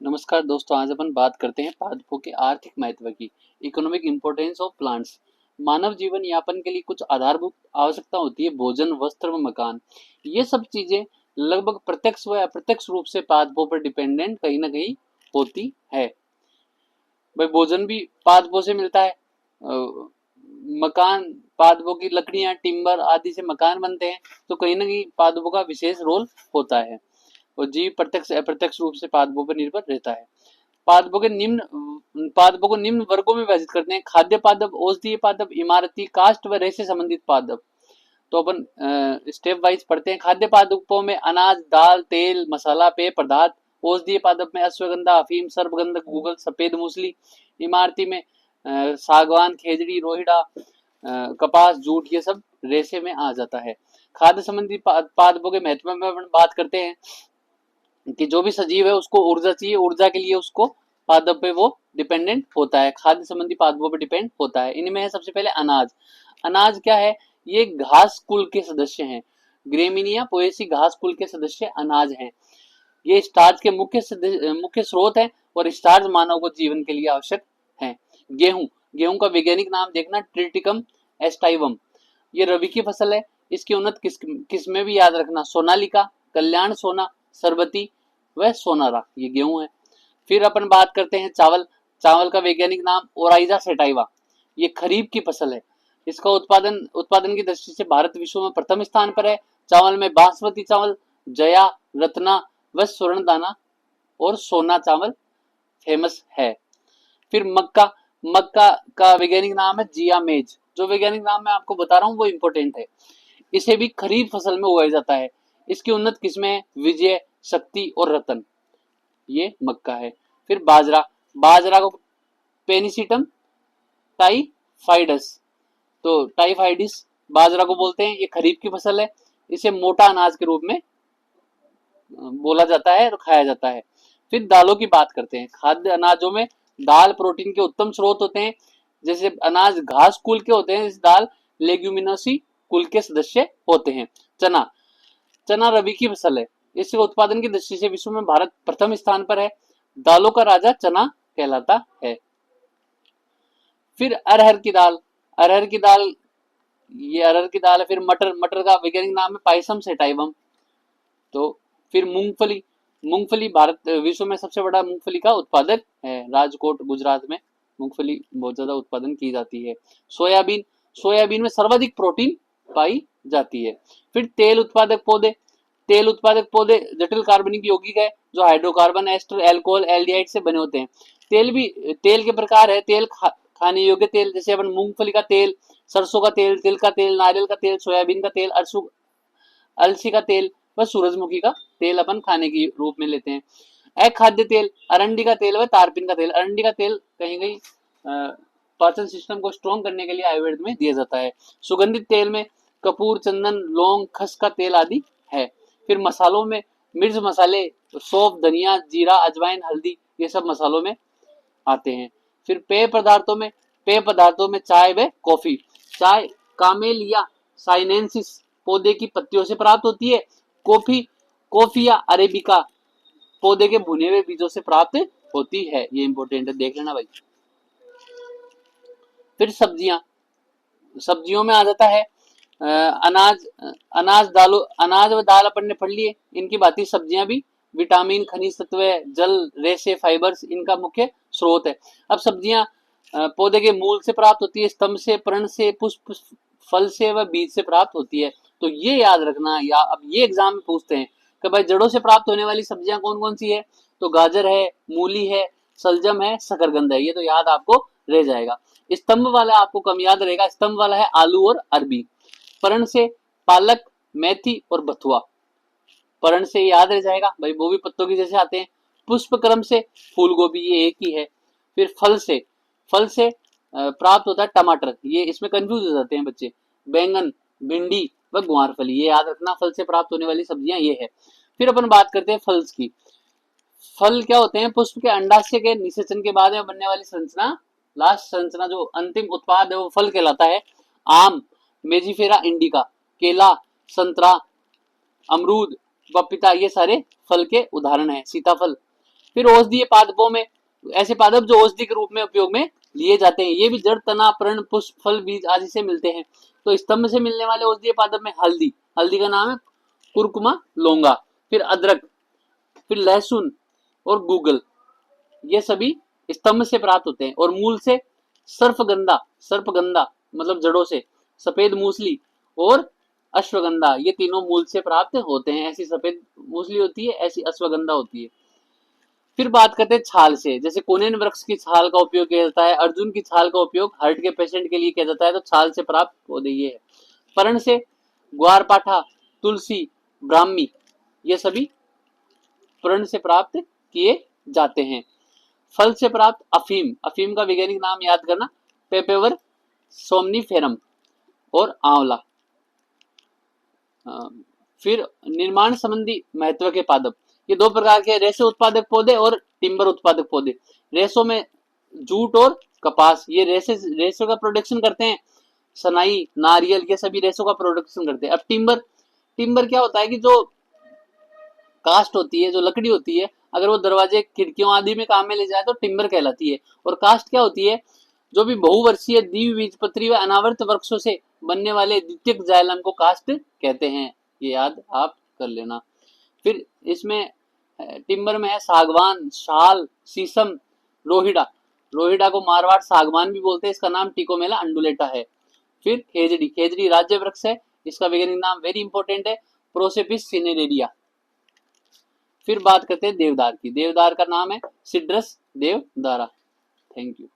नमस्कार दोस्तों, आज अपन बात करते हैं पादपों के आर्थिक महत्व की। Economic importance of plants. मानव जीवन यापन के लिए कुछ आधारभूत आवश्यकता होती है, भोजन, वस्त्र व मकान। ये सब चीजें लगभग प्रत्यक्ष व अप्रत्यक्ष रूप से पादपों पर डिपेंडेंट कहीं ना कहीं होती है। भाई भोजन भी पादपों से मिलता है। मकान, पादपों की लकड़ियां, टिम्बर आदि से मकान बनते हैं, तो कहीं ना कहीं पादपों का विशेष रोल होता है। और जीव प्रत्यक्ष अप्रत्यक्ष रूप से पादपों पर निर्भर रहता है। पादपों को निम्न वर्गों में विभाजित करते हैं: खाद्य पादप, औषधीय पादप, इमारती, काष्ठ व रेशे संबंधित पादप। तो अपन स्टेप वाइज पढ़ते हैं। खाद्य पादपों में अनाज, दाल, तेल, मसाला, पेय पदार्थ। औषधीय पादप में अश्वगंधा, अफीम, सर्पगंधक, गूगल, सफेद मूसली। इमारती में सागवान, खेजड़ी, रोहिड़ा, कपास, जूट, ये सब रेशे में आ जाता है। खाद्य संबंधी पादपों के महत्व में अपन बात करते हैं कि जो भी सजीव है उसको ऊर्जा चाहिए, ऊर्जा के लिए उसको पादप पे वो डिपेंडेंट होता है, खाद्य संबंधी पादपों पे डिपेंड होता है। इनमें है सबसे पहले अनाज। अनाज क्या है? ये घास कुल के सदस्य हैं। ग्रेमिनिया पोएसी घास कुल के सदस्य अनाज हैं। ये स्टार्च के मुख्य स्रोत है और स्टार्च मानव को जीवन के लिए आवश्यक है। गेहूं, गेहूं का वैज्ञानिक नाम देखना, ट्रिटिकम एस्टाइवम। ये रबी की फसल है। इसकी उन्नत किस्में भी याद रखना: सोनालिका, कल्याण सोना, सरबती व सोनारा। ये गेहूं है। फिर अपन बात करते हैं चावल। चावल का वैज्ञानिक नाम ओराइजा सेटाइवा। ये खरीफ की फसल है। इसका उत्पादन उत्पादन की दृष्टि से भारत विश्व में प्रथम स्थान पर है। चावल में बासमती चावल, जया, रत्ना व स्वर्ण दाना और सोना चावल फेमस है। फिर मक्का। मक्का का वैज्ञानिक नाम है जिया मेज। जो वैज्ञानिक नाम मैं आपको बता रहा हूँ वो इंपॉर्टेंट है। इसे भी खरीफ फसल में उगाया जाता है। इसकी उन्नत किस्में हैं विजय, शक्ति और रतन। ये मक्का है। फिर बाजरा। बाजरा को पेनिसिटम टाइफाइडस, तो टाइफाइडिस बाजरा को बोलते हैं। ये खरीफ की फसल है। इसे मोटा अनाज के रूप में बोला जाता है और खाया जाता है। फिर दालों की बात करते हैं। खाद्य अनाजों में दाल प्रोटीन के उत्तम स्रोत होते हैं। जैसे अनाज घास कुल के होते हैं, इस दाल लेग्यूमिनोसी कुल के सदस्य होते हैं। चना। चना रबी की फसल है। इसके उत्पादन की दृष्टि से विश्व में भारत प्रथम स्थान पर है। दालों का राजा चना कहलाता है। फिर अरहर की दाल। अरहर की दाल, ये अरहर की दाल है। फिर मटर। मटर का वैज्ञानिक नाम है पाइसम सेटाइवम। तो फिर मूंगफली। मूंगफली भारत विश्व में सबसे बड़ा मूंगफली का उत्पादक है। राजकोट गुजरात में मूंगफली बहुत ज्यादा उत्पादन की जाती है। सोयाबीन। सोयाबीन में सर्वाधिक प्रोटीन पाई जाती है। फिर तेल उत्पादक पौधे। तेल उत्पादक पौधे जटिल कार्बनिक यौगिक है जो हाइड्रोकार्बन, एस्टर, एल्कोहल, एल्डिहाइड से बने होते हैं। तेल भी तेल के प्रकार है। तेल खाने योग्य तेल, जैसे अपन मूंगफली का तेल, सरसों का तेल, तिल का तेल, नारियल का तेल, सोयाबीन का तेल, अलसी का तेल व सूरजमुखी का तेल अपन खाने के रूप में लेते हैं। अखाद्य तेल, अरंडी का तेल व तारपीन का तेल। अरंडी का तेल कहीं कहीं पाचन सिस्टम को स्ट्रॉन्ग करने के लिए आयुर्वेद में दिया जाता है। सुगंधित तेल में कपूर, चंदन, लौंग, खस का तेल आदि है। फिर मसालों में मिर्च मसाले, सौंफ, धनिया, जीरा, अजवाइन, हल्दी, ये सब मसालों में आते हैं। फिर पेय पदार्थों में चाय व कॉफी। चाय कामेलिया साइनेंसिस पौधे की पत्तियों से प्राप्त होती है। कॉफी कॉफिया अरेबिका पौधे के भुने हुए बीजों से प्राप्त होती है। ये इंपॉर्टेंट है, देख लेना भाई। फिर सब्जियां। सब्जियों में आ जाता है अनाज। अनाज व दाल अपन ने पढ़ लिए। इनकी बात ही सब्जियां भी विटामिन, खनिज तत्व, जल, रेशे, फाइबर्स इनका मुख्य स्रोत है। अब सब्जियां पौधे के मूल से प्राप्त होती है, स्तंभ से, पर्ण से, पुष्प, फल से व बीज से प्राप्त होती है। तो ये याद रखना, या अब ये एग्जाम में पूछते हैं कि भाई जड़ों से प्राप्त होने वाली सब्जियां कौन कौन सी है, तो गाजर है, मूली है, सलजम है, शकरकंद है। ये तो याद आपको रह जाएगा। स्तंभ वाला आपको कम याद रहेगा। स्तंभ वाला है आलू और अरबी। पर्ण से पालक, मेथी और बथुआ। पर्ण से याद रह जाएगा भाई, वो भी पत्तों की जैसे आते हैं। पुष्प क्रम से फूल गोभी, ये एक ही है। फिर फल से प्राप्त होता है टमाटर। ये इसमें कंफ्यूज हो जाते हैं बच्चे। बैंगन, भिंडी व ग्वारफली, ये याद रखना, फल से प्राप्त होने वाली सब्जियां ये है। फिर अपन बात करते हैं फल्स की। फल क्या होते हैं? पुष्प के अंडाशय के निषेचन के बाद में बनने वाली संरचना, लास्ट संरचना, जो अंतिम उत्पाद है वो फल कहलाता है। आम, मेजिफेरा इंडिका, केला, संतरा, अमरूद, पपीता, ये सारे फल के उदाहरण हैं। सीताफल, फिर औषधीय पादपों में ऐसे पादप जो औषधि के रूप में उपयोग में लिए जाते हैं, ये भी जड़, तना, पर्ण, पुष्प, फल, बीज आदि से मिलते हैं। तो स्तंभ से मिलने वाले औषधीय पादप में हल्दी, हल्दी का नाम है कुरकुमा, लौंगा, फिर अदरक, फिर लहसुन और गूगल, ये सभी स्तंभ से प्राप्त होते हैं। और मूल से सर्पगंधा, सर्पगंधा मतलब जड़ों से, सफेद मूसली और अश्वगंधा, ये तीनों मूल से प्राप्त होते हैं। ऐसी सफेद मूसली होती है, ऐसी अश्वगंधा होती है। फिर बात करते हैं छाल से, जैसे कोनेन वृक्ष की छाल का उपयोग किया जाता है, अर्जुन की छाल का उपयोग हार्ट के पेशेंट के लिए किया जाता है। तो छाल से प्राप्त पौधे ये है। पर्ण से ग्वारपाठा, तुलसी, ब्राह्मी, ये सभी पर्ण से प्राप्त किए जाते हैं। फल से प्राप्त अफीम, अफीम का वैज्ञानिक नाम याद करना, पेपेवर सोमनीफेरम, और आंवला। फिर निर्माण संबंधी महत्व के पादप, ये दो प्रकार के, रेशे उत्पादक पौधे और टिम्बर उत्पादक पौधे। रेशों में जूट और कपास, ये रेशों का प्रोडक्शन करते हैं। सनाई, नारियल, ये सभी रेशों का प्रोडक्शन करते हैं। अब टिम्बर, टिम्बर क्या होता है कि जो कास्ट होती है, जो लकड़ी होती है, अगर वो दरवाजे, खिड़कियों आदि में काम में ले जाए तो टिम्बर कहलाती है। और कास्ट क्या होती है, जो भी बहुवर्षीय द्विबीजपत्री व अनावर्त वृक्षों से बनने वाले द्वितीयक जाइलम को कास्ट कहते हैं। ये याद आप कर लेना। फिर इसमें टिम्बर में है सागवान, शाल, शीशम, रोहिड़ा, रोहिड़ा को मारवाड़ सागवान भी बोलते हैं, इसका नाम टिकोमेला अंडुलेटा है। फिर खेजड़ी, खेजड़ी राज्य वृक्ष है, इसका वैज्ञानिक नाम वेरी इंपॉर्टेंट है, प्रोसेपिस सिनेरेरिया। फिर बात करते हैं देवदार की, देवदार का नाम है सिड्रस देवदारा। Thank you.